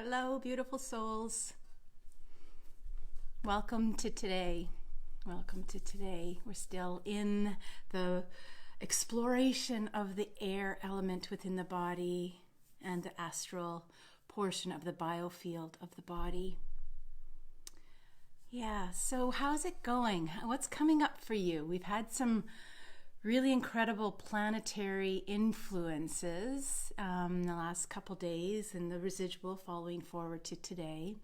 Hello, beautiful souls. Welcome to today. Welcome to today. We're still in the exploration of the air element within the body and the astral portion of the biofield of the body. Yeah, so how's it going? What's coming up for you? We've had some really incredible planetary influences the last couple days and the residual following forward to today.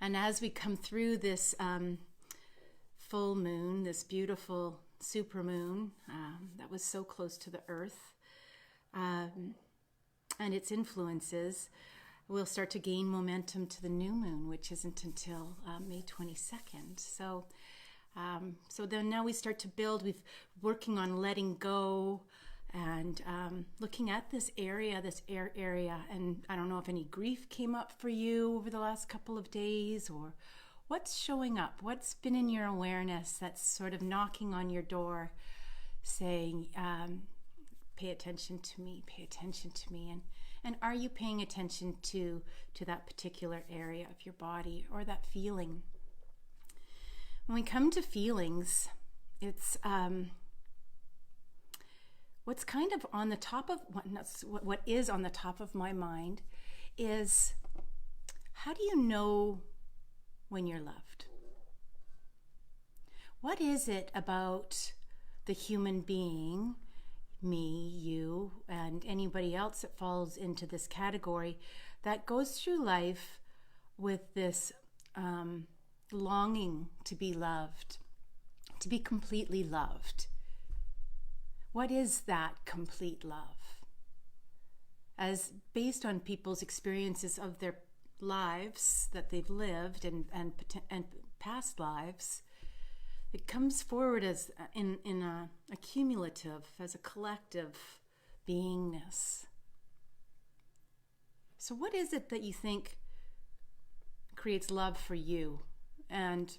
And as we come through this full moon, this beautiful supermoon that was so close to the earth and its influences, we'll start to gain momentum to the new moon, which isn't until May 22nd. So then now we start to build. We've working on letting go and looking at this area, this air area. And I don't know if any grief came up for you over the last couple of days, or what's showing up, what's been in your awareness that's sort of knocking on your door saying, pay attention to me, pay attention to me. And are you paying attention to that particular area of your body or that feeling? When we come to feelings, it's what's kind of on the top of what is on the top of my mind is, how do you know when you're loved? What is it about the human being, me, you, and anybody else that falls into this category, that goes through life with this longing to be loved, to be completely loved? What is that complete love? As based on people's experiences of their lives that they've lived and past lives, it comes forward as in a cumulative, as a collective beingness. So what is it that you think creates love for you? And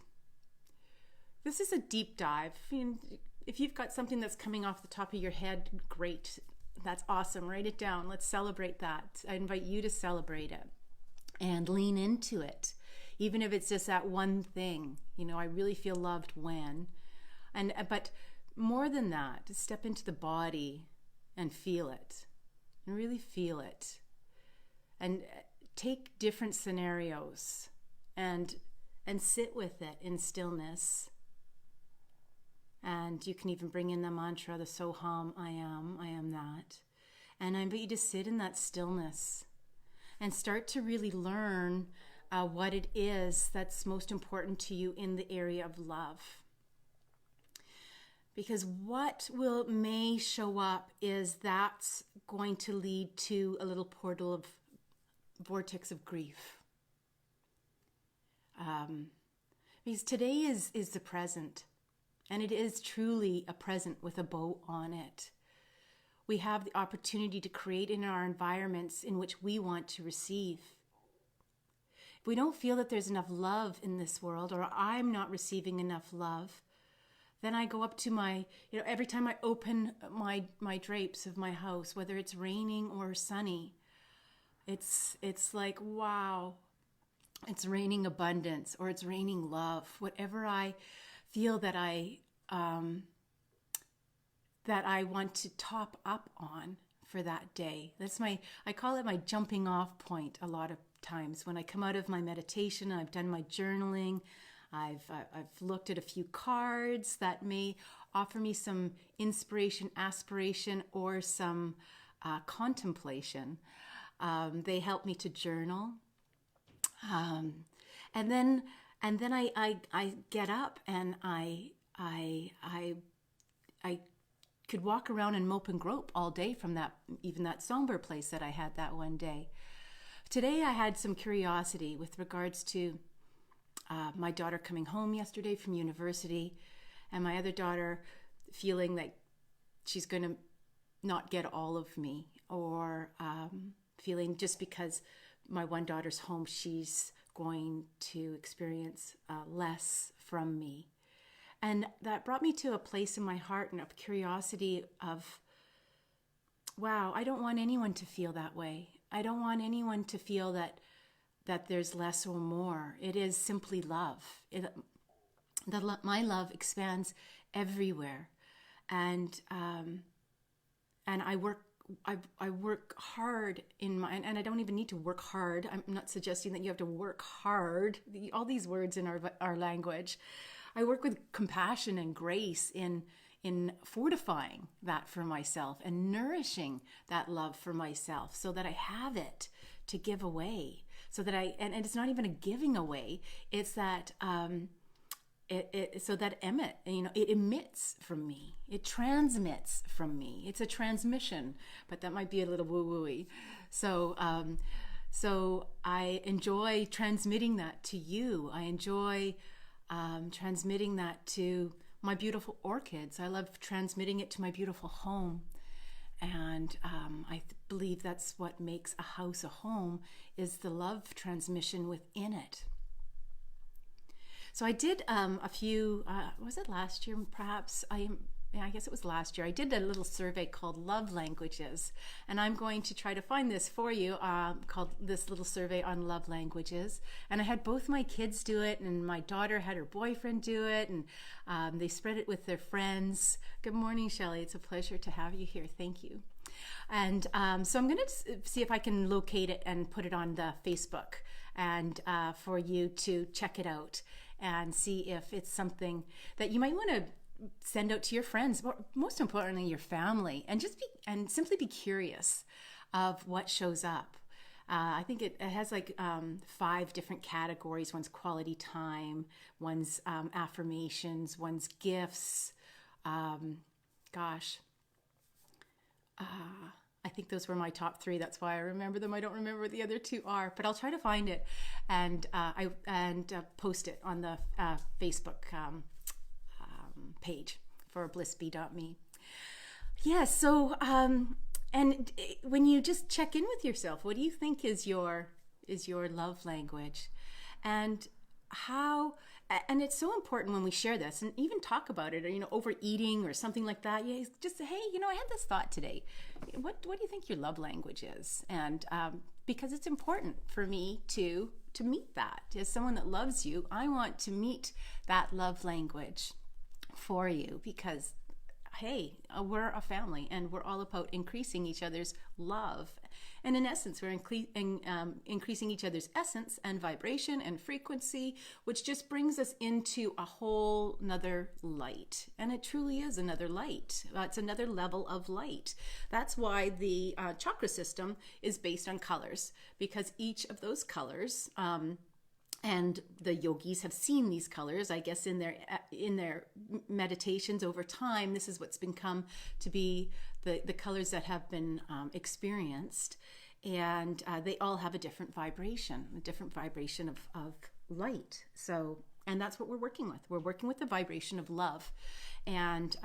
this is a deep dive. If you've got something that's coming off the top of your head, great. That's awesome. Write it down. Let's celebrate that. I invite you to celebrate it and lean into it. Even if it's just that one thing, I really feel loved when. But more than that, to step into the body and feel it, and really feel it. And take different scenarios and sit with it in stillness. And you can even bring in the mantra, the Soham, I am that. And I invite you to sit in that stillness and start to really learn what it is that's most important to you in the area of love. Because what may show up is that's going to lead to a little portal of vortex of grief. Because today is the present, and it is truly a present with a bow on it. We have the opportunity to create in our environments in which we want to receive. If we don't feel that there's enough love in this world, or I'm not receiving enough love, then I go up to my, every time I open my drapes of my house, whether it's raining or sunny, it's like, wow. It's raining abundance, or it's raining love. Whatever I feel that I want to top up on for that day. I call it my jumping off point a lot of times. When I come out of my meditation, I've done my journaling, I've looked at a few cards that may offer me some inspiration, aspiration, or some contemplation. They help me to journal. And then I get up and I could walk around and mope and grope all day from that somber place that I had that one day. Today I had some curiosity with regards to my daughter coming home yesterday from university, and my other daughter feeling like she's going to not get all of me, or feeling just because my one daughter's home, she's going to experience less from me. And that brought me to a place in my heart and of curiosity of, wow, I don't want anyone to feel that way. I don't want anyone to feel that there's less or more. It is simply love. My love expands everywhere, and I work hard in my, and I don't even need to work hard. I'm not suggesting that you have to work hard. All these words in our language. I work with compassion and grace in fortifying that for myself and nourishing that love for myself so that I have it to give away. So that and it's not even a giving away. It's that so that it emits from me. It transmits from me. It's a transmission, but that might be a little woo-wooey. So I enjoy transmitting that to you. I enjoy transmitting that to my beautiful orchids. I love transmitting it to my beautiful home. And I believe that's what makes a house a home, is the love transmission within it. So I did a few, was it last year perhaps? I guess it was last year. I did a little survey called Love Languages, and I'm going to try to find this for you, called this little survey on love languages. And I had both my kids do it, and my daughter had her boyfriend do it, and they spread it with their friends. Good morning, Shelley. It's a pleasure to have you here. Thank you. And so I'm going to see if I can locate it and put it on the Facebook, and for you to check it out and see if it's something that you might want to send out to your friends, but most importantly, your family, and simply be curious of what shows up. I think it has like 5 different categories. One's quality time, one's affirmations, one's gifts. I think those were my top 3. That's why I remember them. I don't remember what the other 2 are, but I'll try to find it and post it on the Facebook page for blissbee.me. Yeah. So and when you just check in with yourself, what do you think is your love language, and how? And it's so important when we share this and even talk about it, or overeating or something like that. Yeah, just say, hey, I had this thought today. What do you think your love language is? And because it's important for me to meet that. As someone that loves you, I want to meet that love language for you, because hey, we're a family and we're all about increasing each other's love. And in essence, we're increasing each other's essence and vibration and frequency, which just brings us into a whole nother light. And it truly is another light. It's another level of light. That's why the chakra system is based on colors, because each of those colors, and the yogis have seen these colors, I guess, in their meditations over time. This is what's become to be the colors that have been experienced, and they all have a different vibration of light. So, and that's what we're working with. We're working with the vibration of love, and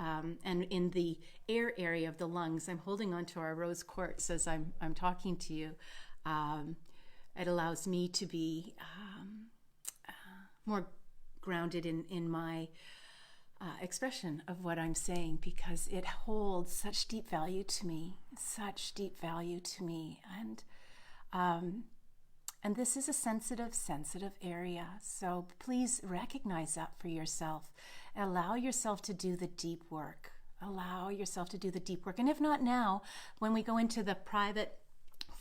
in the air area of the lungs. I'm holding onto our rose quartz as I'm talking to you. It allows me to be more grounded in my expression of what I'm saying, because it holds such deep value to me, and this is a sensitive area. So please recognize that for yourself. Allow yourself to do the deep work. And if not now, when we go into the private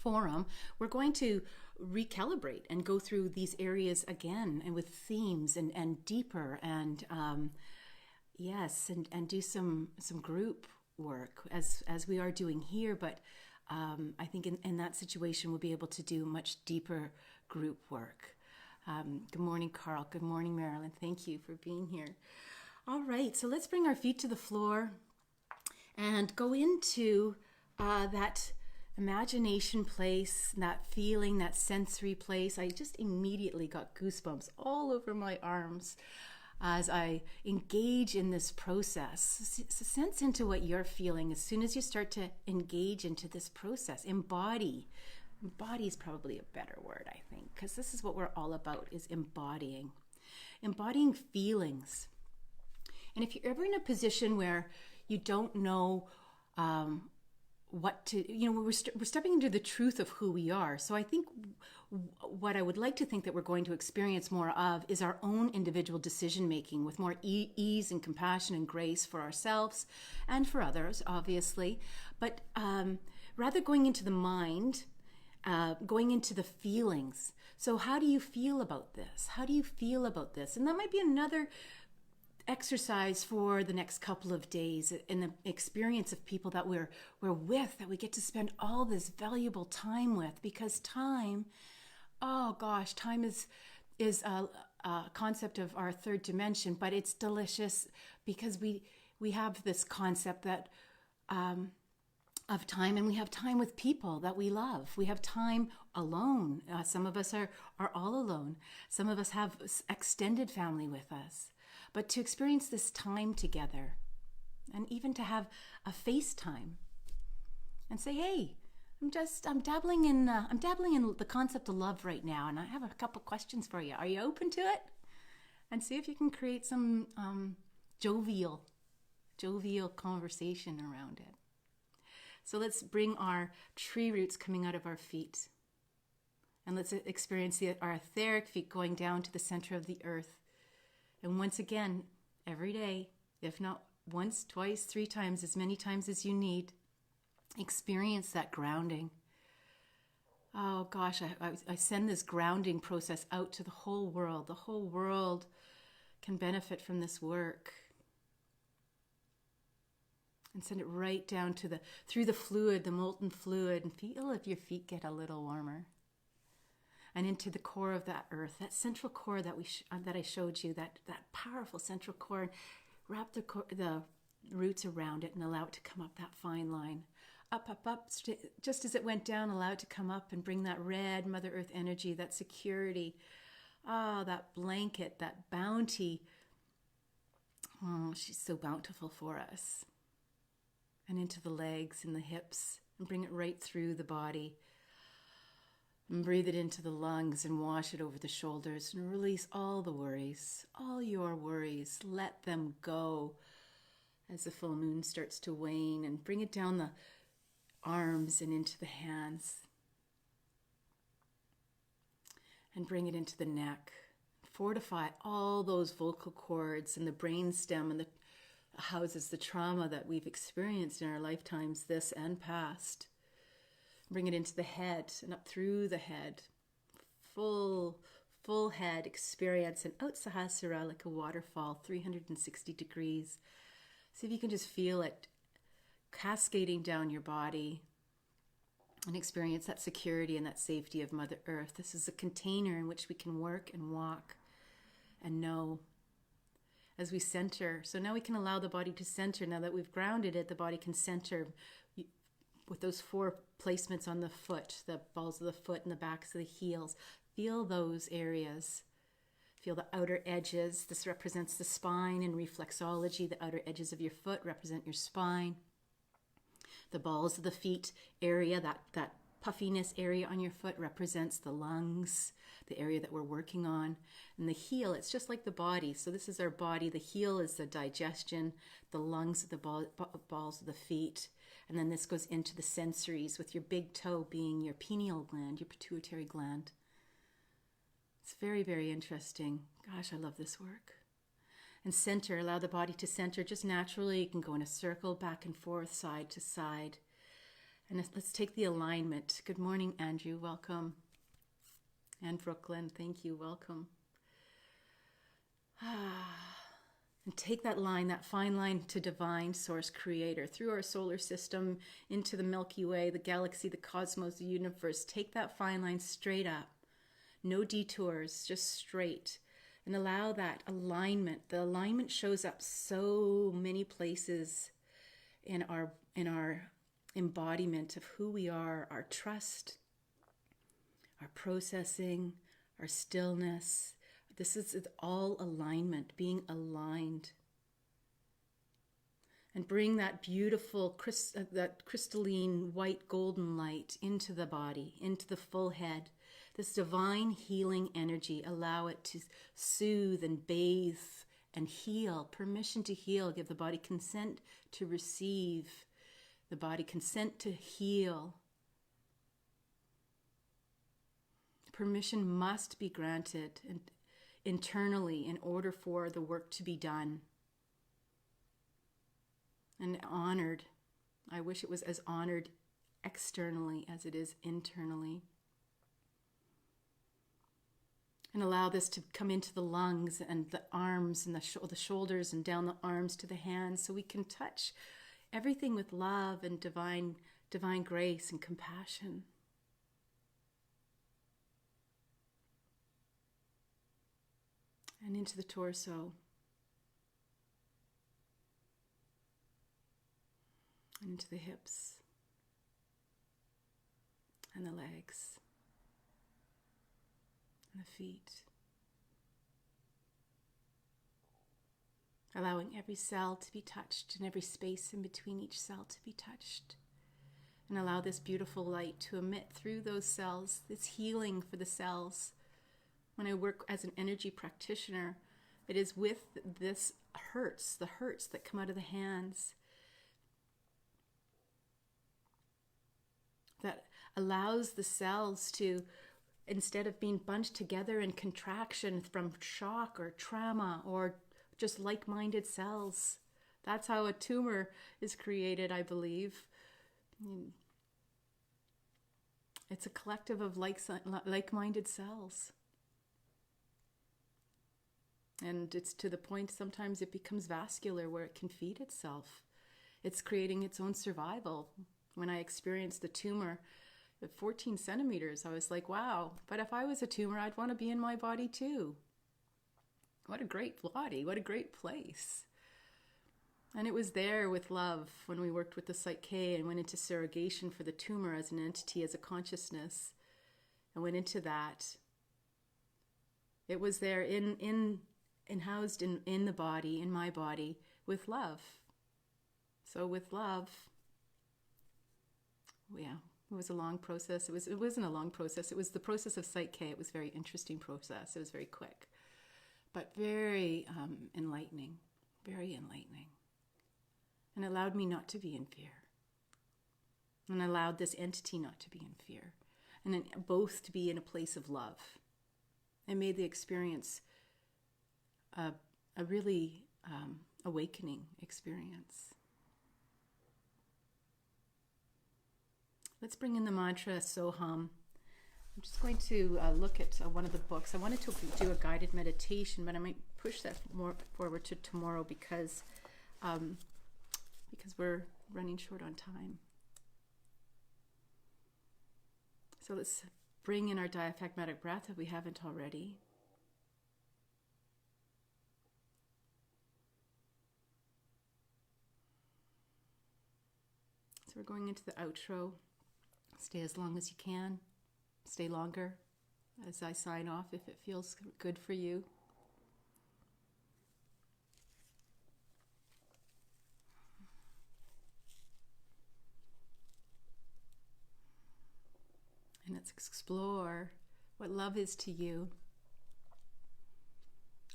forum, we're going to recalibrate and go through these areas again, and with themes and deeper, and and do some group work as we are doing here. But I think in that situation we'll be able to do much deeper group work. Good morning, Carl. Good morning, Marilyn. Thank you for being here. All right, so let's bring our feet to the floor and go into that imagination place, that feeling, that sensory place. I just immediately got goosebumps all over my arms as I engage in this process. Sense into what you're feeling as soon as you start to engage into this process. Embody is probably a better word, I think, because this is what we're all about, is embodying feelings. And if you're ever in a position where you don't know what to, we're stepping into the truth of who we are. So I think what I would like to think that we're going to experience more of is our own individual decision making with more ease and compassion and grace for ourselves and for others, obviously. But rather going into the mind, going into the feelings. So how do you feel about this? How do you feel about this? And that might be another exercise for the next couple of days in the experience of people that we're with, that we get to spend all this valuable time with, because time, oh gosh, time is a concept of our third dimension, but it's delicious because we have this concept that of time, and we have time with people that we love. We have time alone. Some of us are all alone. Some of us have extended family with us. But to experience this time together, and even to have a FaceTime and say, hey, I'm dabbling in the concept of love right now, and I have a couple questions for you. Are you open to it? And see if you can create some jovial conversation around it. So let's bring our tree roots coming out of our feet, and let's experience our etheric feet going down to the center of the earth. And once again, every day, if not once, twice, 3 times, as many times as you need, experience that grounding. Oh gosh, I send this grounding process out to the whole world. The whole world can benefit from this work. And send it right down to through the fluid, the molten fluid, and feel if your feet get a little warmer. And into the core of that earth, that central core that I showed you, that powerful central core, and wrap the roots around it and allow it to come up that fine line. Up, just as it went down, allow it to come up and bring that red Mother Earth energy, that security, that blanket, that bounty. Oh, she's so bountiful for us. And into the legs and the hips, and bring it right through the body. And breathe it into the lungs and wash it over the shoulders and release all the worries, all your worries. Let them go as the full moon starts to wane, and bring it down the arms and into the hands. And bring it into the neck. Fortify all those vocal cords and the brain stem and the houses the trauma that we've experienced in our lifetimes, this and past. Bring it into the head and up through the head. Full head experience, and out Sahasrara like a waterfall, 360 degrees. See if you can just feel it cascading down your body and experience that security and that safety of Mother Earth. This is a container in which we can work and walk and know as we center. So now we can allow the body to center. Now that we've grounded it, the body can center with those 4 placements on the foot, the balls of the foot and the backs of the heels. Feel those areas. Feel the outer edges. This represents the spine in reflexology. The outer edges of your foot represent your spine. The balls of the feet area, that puffiness area on your foot represents the lungs, the area that we're working on. And the heel, it's just like the body. So this is our body. The heel is the digestion, the lungs are the balls of the feet. And then this goes into the sensories, with your big toe being your pineal gland, your pituitary gland. It's very, very interesting. Gosh, I love this work. And center, allow the body to center just naturally. You can go in a circle, back and forth, side to side. And let's take the alignment. Good morning, Andrew. Welcome. And Brooklyn, thank you. Welcome. And take that line, that fine line to divine source creator, through our solar system, into the Milky Way, the galaxy, the cosmos, the universe. Take that fine line straight up. No detours, just straight. And allow that alignment. The alignment shows up so many places in our embodiment of who we are, our trust, our processing, our stillness. This is all alignment, being aligned. And bring that beautiful, that crystalline white golden light into the body, into the full head. This divine healing energy, allow it to soothe and bathe and heal. Permission to heal. Give the body consent to receive the body consent to heal. Permission must be granted internally in order for the work to be done. And honored. I wish it was as honored externally as it is internally. And allow this to come into the lungs and the arms and the shoulders and down the arms to the hands, so we can touch everything with love and divine grace and compassion. And into the torso. And into the hips. And the legs. And the feet. Allowing every cell to be touched and every space in between each cell to be touched. And allow this beautiful light to emit through those cells, this healing for the cells. When I work as an energy practitioner, it is with this the hurts that come out of the hands, that allows the cells to, instead of being bunched together in contraction from shock or trauma or just like-minded cells. That's how a tumor is created, I believe. It's a collective of like-minded cells. And it's to the point sometimes it becomes vascular, where it can feed itself. It's creating its own survival. When I experienced the tumor at 14 centimeters, I was like, wow, but if I was a tumor, I'd want to be in my body too. What a great body, what a great place. And it was there with love when we worked with the Psyche and went into surrogation for the tumor as an entity, as a consciousness, and went into that. It was there housed in the body, in my body, with love. So with love, yeah, it was a long process. It wasn't a long process. It was the process of Psyche. It was a very interesting process. It was very quick, but very enlightening, very enlightening. And allowed me not to be in fear. And allowed this entity not to be in fear. And then both to be in a place of love. It made the experience a really awakening experience. Let's bring in the mantra Soham. I'm just going to look at one of the books. I wanted to do a guided meditation, but I might push that more forward to tomorrow because we're running short on time. So let's bring in our diaphragmatic breath if we haven't already. So we're going into the outro. Stay as long as you can. Stay longer as I sign off if it feels good for you. And let's explore what love is to you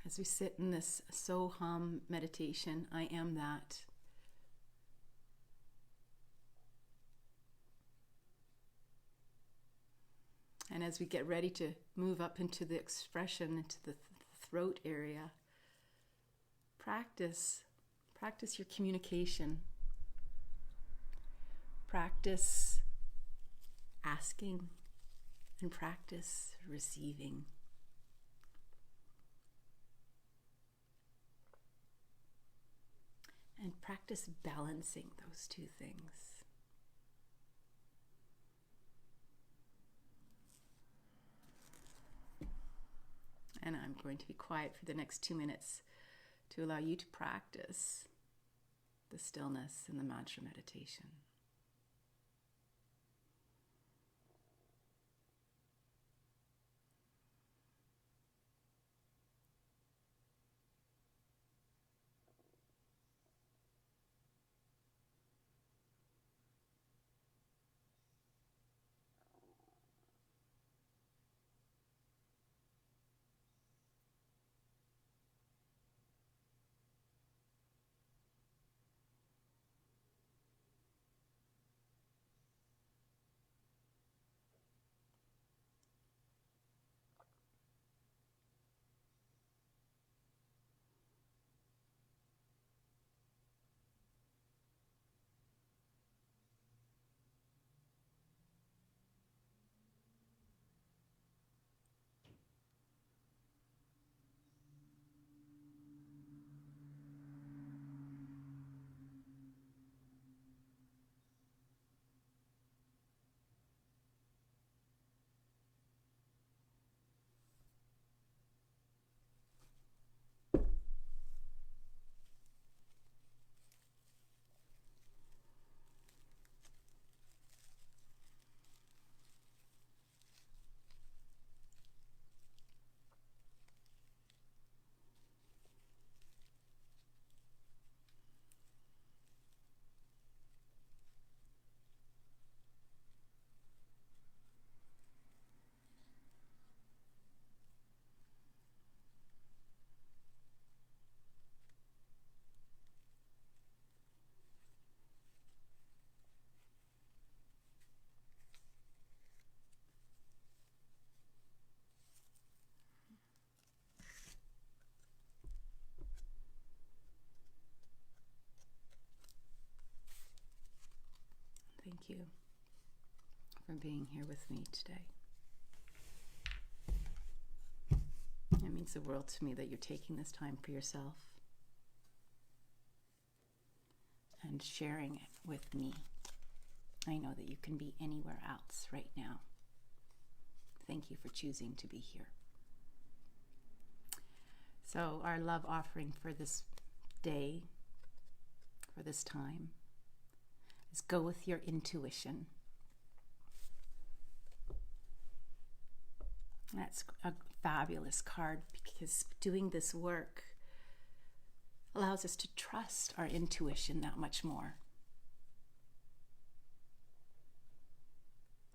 as we sit in this Soham meditation. I am that. And as we get ready to move up into the expression, into the throat area, practice your communication. Practice asking and practice receiving. And practice balancing those two things. And I'm going to be quiet for the next 2 minutes to allow you to practice the stillness and the mantra meditation. Thank you for being here with me today. It means the world to me that you're taking this time for yourself and sharing it with me. I know that you can be anywhere else right now. Thank you for choosing to be here. So our love offering for this day, for this time, is go with your intuition. That's a fabulous card because doing this work allows us to trust our intuition that much more.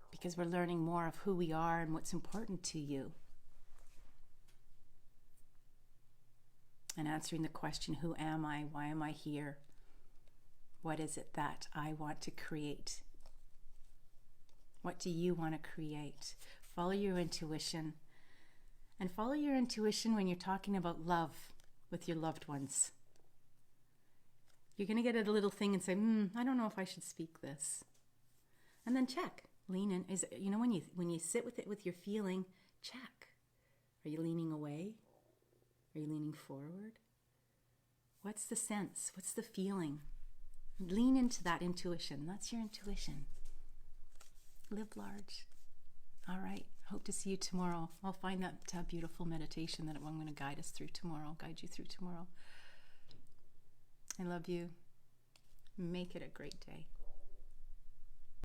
Because we're learning more of who we are and what's important to you. And answering the question, who am I? Why am I here? What is it that I want to create? What do you want to create? Follow your intuition. And follow your intuition when you're talking about love with your loved ones. You're going to get a little thing and say, I don't know if I should speak this. And then check. Lean in. When you sit with it with your feeling, check. Are you leaning away? Are you leaning forward? What's the sense? What's the feeling? Lean into that intuition. That's your intuition. Live large. All right. Hope to see you tomorrow. I'll find that beautiful meditation that I'm going to guide us through tomorrow. Guide you through tomorrow. I love you. Make it a great day.